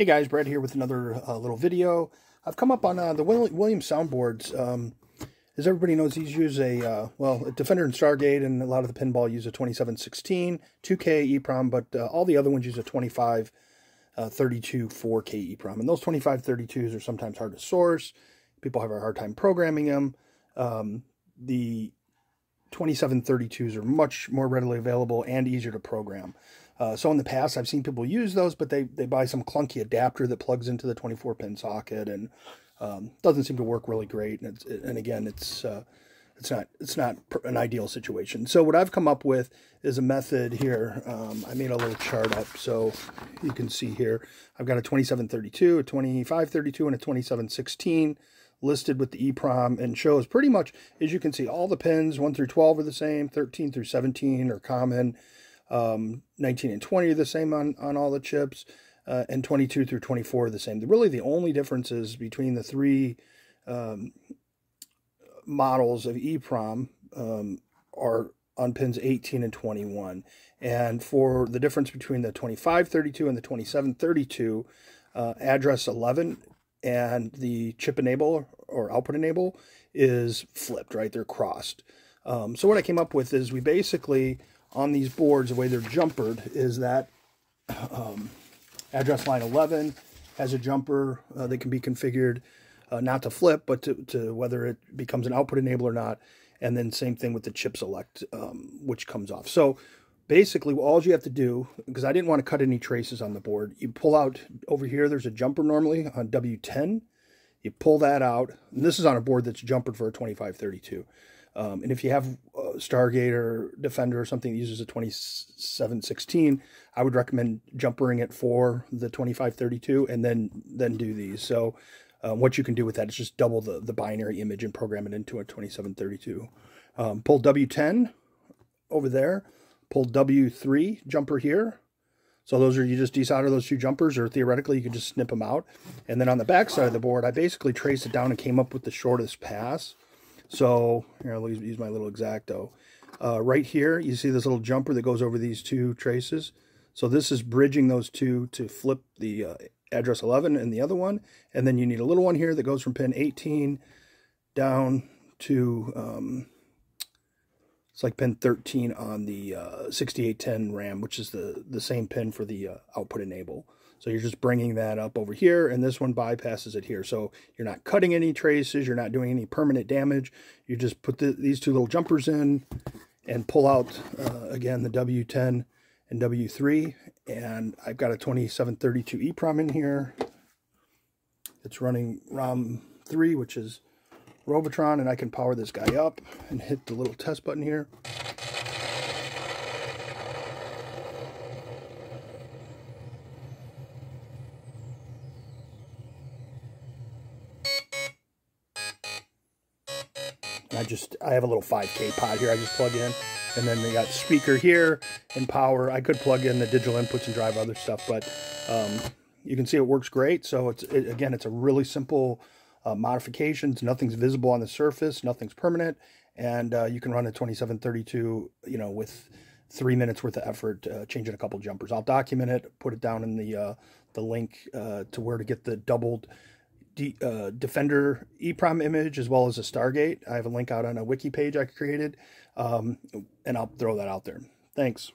Hey guys, Brad here with another little video. I've come up on the Williams soundboards. As everybody knows, these use a Defender and Stargate, and a lot of the pinball use a 2716 2K EPROM, but all the other ones use a 2532 4K EPROM. And those 2532s are sometimes hard to source. People have a hard time programming them. The 2732s are much more readily available and easier to program. So in the past, I've seen people use those, but they buy some clunky adapter that plugs into the 24-pin socket and doesn't seem to work really great. And again, it's not an ideal situation. So what I've come up with is a method here. I made a little chart up so you can see here. I've got a 2732, a 2532, and a 2716 listed with the EPROM, and shows pretty much, as you can see, all the pins 1 through 12 are the same, 13 through 17 are common. 19 and 20 are the same on all the chips, and 22 through 24 are the same. Really, the only differences between the three models of EPROM are on pins 18 and 21. And for the difference between the 2532 and the 2732, address 11 and the chip enable or output enable is flipped, right? They're crossed. So what I came up with is we basically, on these boards, the way they're jumpered is that address line 11 has a jumper that can be configured not to flip, but to whether it becomes an output enable or not. And then same thing with the chip select, which comes off. So basically, all you have to do, because I didn't want to cut any traces on the board, you pull out over here, there's a jumper normally on W10. You pull that out, and this is on a board that's jumpered for a 2532. And if you have Stargate or Defender or something that uses a 2716, I would recommend jumpering it for the 2532 and then do these. So what you can do with that is just double the binary image and program it into a 2732. Pull W10 over there, pull W3 jumper here. So those are, you just desolder those two jumpers, or theoretically you could just snip them out. And then on the back side of the board, I basically traced it down and came up with the shortest pass. So here, I'll use my little X-Acto. Right here, you see this little jumper that goes over these two traces. So this is bridging those two to flip the address 11 and the other one. And then you need a little one here that goes from pin 18 down to, it's like pin 13 on the 6810 RAM, which is the same pin for the output enable. So you're just bringing that up over here, and this one bypasses it here. So you're not cutting any traces, you're not doing any permanent damage. You just put these two little jumpers in and pull out, again, the W10 and W3. And I've got a 2732 EPROM in here. It's running ROM 3, which is Robotron, and I can power this guy up and hit the little test button here. I have a little 5K pod here I just plug in, and then they got speaker here and power. I could plug in the digital inputs and drive other stuff, but you can see it works great. So again, it's a really simple modifications. Nothing's visible on the surface, nothing's permanent, and you can run a 2732, with 3 minutes worth of effort, changing a couple jumpers. I'll document it, put it down in the link to where to get the doubled Defender EPROM image, as well as a Stargate. I have a link out on a Wiki page I created, and I'll throw that out there. Thanks.